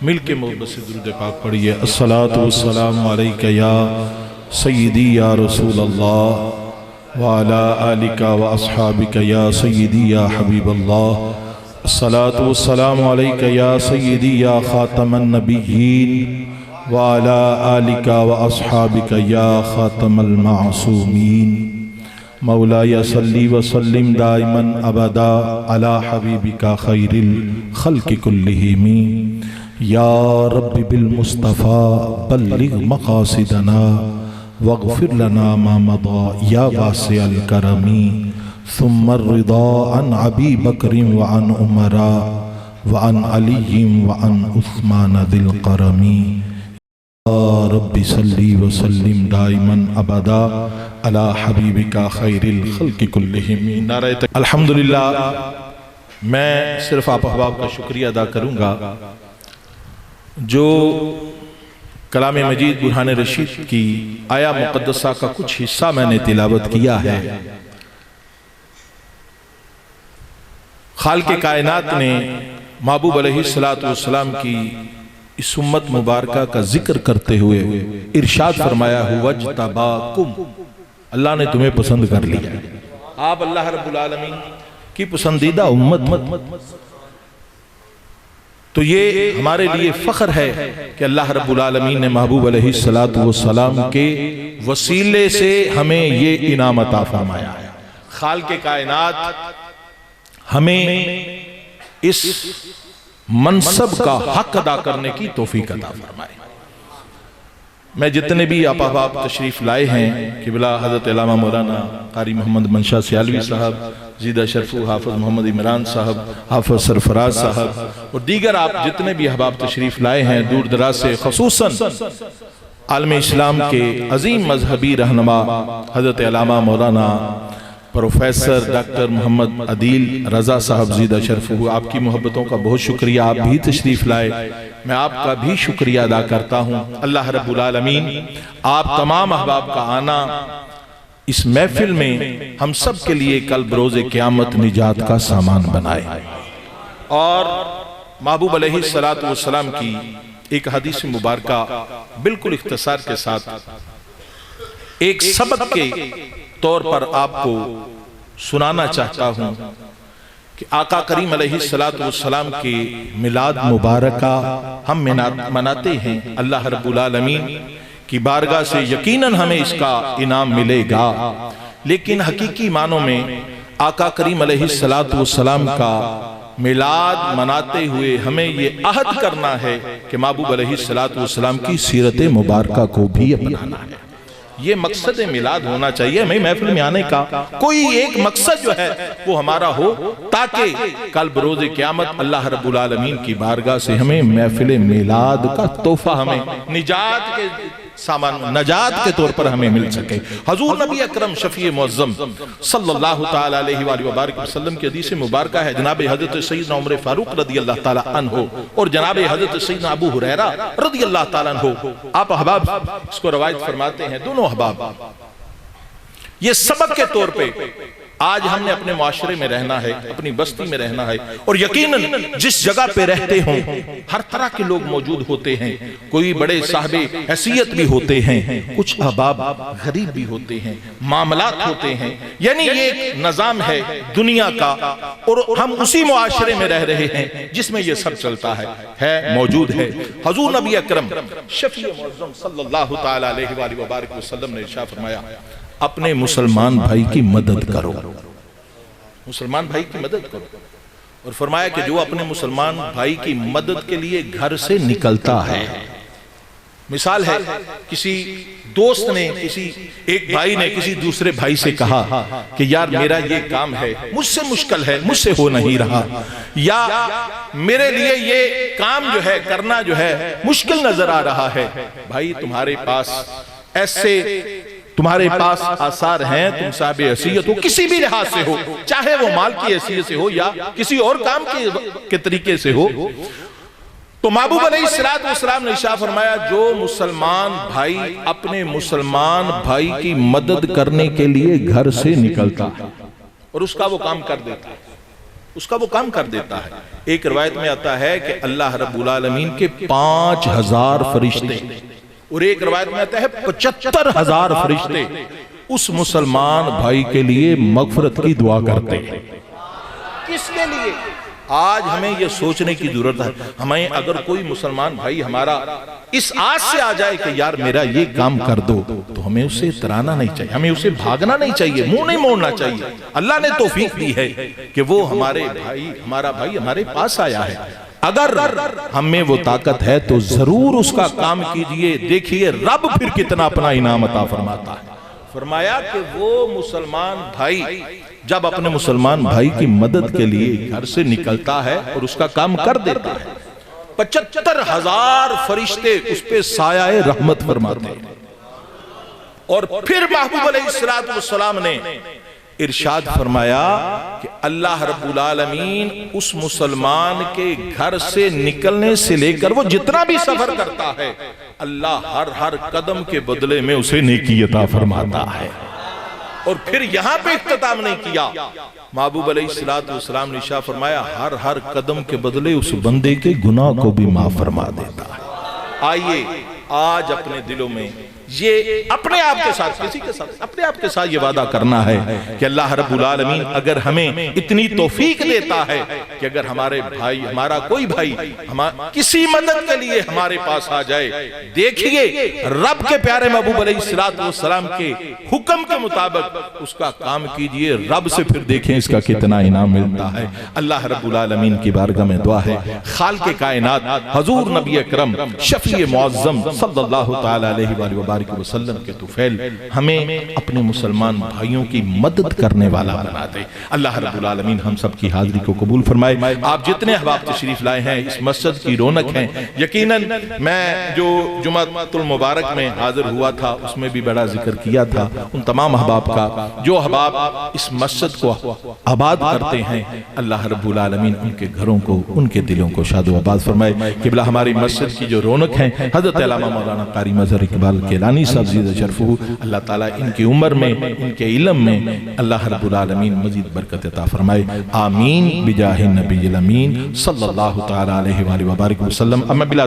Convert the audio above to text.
مل کے محبت سے درود پاک پڑھیے۔ الصلاۃ والسلام علیک یا سیدی یا رسول اللہ وعلی آلک واصحابک یا سیدی یا حبیب اللہ۔ الصلاۃ والسلام علیک یا سیدی یا خاتم النبیین وعلی آلک واصحابک یا خاتم المعصومین۔ مولاي صلی وسلم دائما ابدا علی حبیبک خیر الخلق کلہم۔ یا رب بالمصطفى بلغ مقاصدنا واغفر لنا ما مضى یا واسع الکرم۔ ثم الرضا عن ابی بکر وعن عمر وعن علی وعن عثمان ذی القرم۔ یا رب صلی وسلم دائما ابدا علی حبیبک خیر الخلق کلہم۔ نعرہ تکبیر۔ الحمدللہ، میں صرف آپ احباب کا شکریہ ادا کروں گا جو کلام مجید برہان رشید کی آیا مقدسہ کا کچھ حصہ میں نے تلاوت کیا ہے۔ خالق کائنات نے محبوب علیہ السلام کی اس امت مبارکہ کا ذکر کرتے ہوئے ارشاد فرمایا وَاجْتَبَاكُمْ، اللہ نے تمہیں پسند کر لیا۔ آپ اللہ رب العالمین کی پسندیدہ امت، تو یہ ہمارے لیے فخر ہے کہ اللہ رب العالمین نے محبوب علیہ السلام کے وسیلے سے ہمیں یہ انعام عطا فرمایا ہے۔ خالق کائنات ہمیں اس منصب کا حق ادا کرنے کی توفیق عطا فرمائے۔ میں جتنے بھی آپ احباب تشریف لائے ہیں، قبلہ حضرت علامہ مولانا قاری محمد منشا سیالوی صاحب، زیدہ شرفو حافظ محمد عمران صاحب، حافظ سرفراز صاحب اور دیگر آپ جتنے بھی احباب تشریف لائے ہیں دور دراز سے، خصوصاً عالم اسلام کے عظیم مذہبی رہنما حضرت علامہ مولانا پروفیسر ڈاکٹر محمد عدیل رضا صاحب زیدہ شرفو، آپ کی محبتوں کا بہت شکریہ، آپ بھی تشریف لائے، میں آپ کا بھی شکریہ ادا کرتا ہوں۔ اللہ رب العالمین آپ تمام احباب کا آنا اس محفل میں ہم سب کے لیے کل بروز قیامت نجات کا سامان بنائے۔ اور محبوب علیہ السلام کی ایک حدیث مبارکہ بالکل اختصار کے ساتھ ایک سبق کے طور پر آپ کو سنانا چاہتا ہوں کہ آقا کریم علیہ السلام کے میلاد مبارکہ ہم مناتے ہیں۔ اللہ رب العالمین کی بارگاہ سے یقیناً ہمیں اس کا انعام ملے گا، لیکن حقیقی معنوں میں آقا کریم علیہ السلام کا میلاد مناتے ہوئے ہمیں یہ عہد کرنا ہے کہ محبوب علیہ السلام کی سیرت مبارکہ کو بھی اپنانا ہے۔ یہ مقصد میلاد ہونا چاہیے، ہمیں محفل میں آنے کا کوئی ایک مقصد جو ہے وہ ہمارا ہو، تاکہ کل بروز قیامت اللہ رب العالمین کی بارگاہ سے ہمیں محفل میلاد کا تحفہ، ہمیں نجات کے سامان، نجات کے طور پر ہمیں مل سکے۔ حضور نبی اکرم شفیع معظم صلی اللہ تعالیٰ علیہ وآلہ وبارک وسلم کی حدیث مبارکہ ہے، جناب حضرت سیدنا عمر فاروق رضی اللہ تعالیٰ عنہ اور جناب حضرت سیدنا ابو ہریرہ رضی اللہ تعالیٰ عنہ، آپ احباب اس کو روایت فرماتے ہیں، دونوں احباب یہ سبق کے طور پہ آج ہم نے اپنے معاشرے میں رہنا ہے، اپنی بستی میں رہنا ہے، اور یقیناً جس جگہ پہ رہتے ہوں ہر طرح کے لوگ موجود ہوتے ہیں، کوئی بڑے صاحب حیثیت بھی ہوتے ہیں، کچھ احباب غریب بھی ہوتے ہیں، معاملات ہوتے ہیں، یعنی یہ ایک نظام ہے دنیا کا، اور ہم اسی معاشرے میں رہ رہے ہیں جس میں یہ سب چلتا ہے موجود ہے۔ حضور نبی اکرم شفیع معظم صلی اللہ تعالیٰ علیہ وآلہ وبارک وسلم نے ارشاد فرمایا اپنے مسلمان بھائی کی مدد کرو، مسلمان بھائی کی مدد کرو، اور فرمایا کہ جو اپنے مسلمان بھائی کی مدد کے لیے گھر سے نکلتا ہے، مثال ہے کسی دوست نے، کسی ایک بھائی نے کسی دوسرے بھائی سے کہا کہ یار میرا یہ کام ہے، مجھ سے مشکل ہے، مجھ سے ہو نہیں رہا، یا میرے لیے یہ کام جو ہے کرنا جو ہے مشکل نظر آ رہا ہے، بھائی تمہارے پاس ایسے تمہارے پاس آثار ہیں، تم صاحب حیثیت ہو، کسی بھی لحاظ سے ہو، چاہے وہ مال کی حیثیت سے ہو یا کسی اور کام کے طریقے سے ہو، تو محبوب علیہ السلام نے ارشاد فرمایا جو مسلمان بھائی اپنے مسلمان بھائی کی مدد کرنے کے لیے گھر سے نکلتا ہے اور اس کا وہ کام کر دیتا ہے، اس کا وہ کام کر دیتا ہے۔ ایک روایت میں آتا ہے کہ اللہ رب العالمین کے 5000 فرشتے، اور ایک روایت میں آتا ہے 75,000 فرشتے اس مسلمان بھائی کے لیے مغفرت کی دعا کرتے ہیں۔ کس کے لیے؟ آج ہمیں یہ سوچنے کی ضرورت ہے، ہمیں اگر کوئی مسلمان بھائی ہمارا اس آس سے آ جائے کہ یار میرا یہ کام کر دو، تو ہمیں اسے اترانا نہیں چاہیے، ہمیں اسے بھاگنا نہیں چاہیے، منہ نہیں موڑنا چاہیے۔ اللہ نے توفیق دی ہے کہ وہ ہمارا بھائی ہمارے پاس آیا ہے، اگر ہم میں وہ طاقت ہے تو ضرور اس کا کام کیجئے۔ دیکھیے رب پھر کتنا اپنا انعام عطا فرماتا ہے۔ فرمایا کہ وہ مسلمان بھائی جب اپنے مسلمان بھائی کی مدد کے لیے گھر سے نکلتا ہے اور اس کا کام کر دیتا ہے، 75,000 فرشتے اس پہ سایہ رحمت فرماتے ہیں۔ اور پھر محبوب علیہ السلام نے ارشاد فرمایا کہ اللہ رب العالمین اس مسلمان کے گھر سے نکلنے سے لے کر وہ جتنا بھی سفر کرتا ہے، اللہ ہر قدم کے بدلے میں اسے نیکی عطا فرماتا ہے۔ اور پھر یہاں پہ اختتام نہیں کیا، محبوب علیہ السلام نے ارشاد فرمایا ہر قدم کے بدلے اس بندے کے گناہ کو بھی معاف فرما دیتا ہے۔ آئیے آج اپنے دلوں میں یہ اپنے آپ کے ساتھ، کسی کے ساتھ، اپنے آپ کے ساتھ یہ وعدہ کرنا ہے کہ اللہ رب العالمین اگر ہمیں اتنی توفیق دیتا ہے کہ اگر ہمارا کوئی بھائی کسی مدد کے لیے ہمارے پاس آ جائے، دیکھیے رب کے پیارے محبوب علیہ السلام کے حکم کے مطابق اس کا کام کیجئے، رب سے پھر دیکھیں اس کا کتنا انعام ملتا ہے۔ اللہ رب العالمین کی بارگاہ میں دعا ہے، خالق کائنات حضور نبی اکرم شفیع معظم صلی اللہ تعالی علیہ وآلہ وبارک وسلم کے طفیل ہمیں اپنے مسلمان بھائیوں کی مدد کرنے والا بنا دے۔ اللہ رب العالمین ہم سب کی حاضری کو قبول فرمائے۔ آپ جتنے احباب تشریف لائے ہیں اس مسجد کی رونق ہیں، یقیناً میں جو جمعۃ المبارک میں حاضر ہوا تھا اس میں بھی بڑا ذکر کیا تھا ان تمام احباب کا جو احباب اس مسجد کو آباد کرتے ہیں، اللہ رب العالمین ان کے گھروں کو، ان کے دلوں کو شاد و آباد فرمائے۔ قبلہ ہماری مسجد کی جو رونق ہیں حضرت علامہ مولانا قاری مظہر اقبال کیلانی صاحب زیدہ شرفہ، اللہ تعالیٰ ان کی عمر میں، ان کے علم میں اللہ رب العالمین مزید برکت عطا فرمائے۔ آمین بجاہ النبی الامین صلی اللہ تعالیٰ علیہ وآلہ وبارک وسلم۔ اما بلا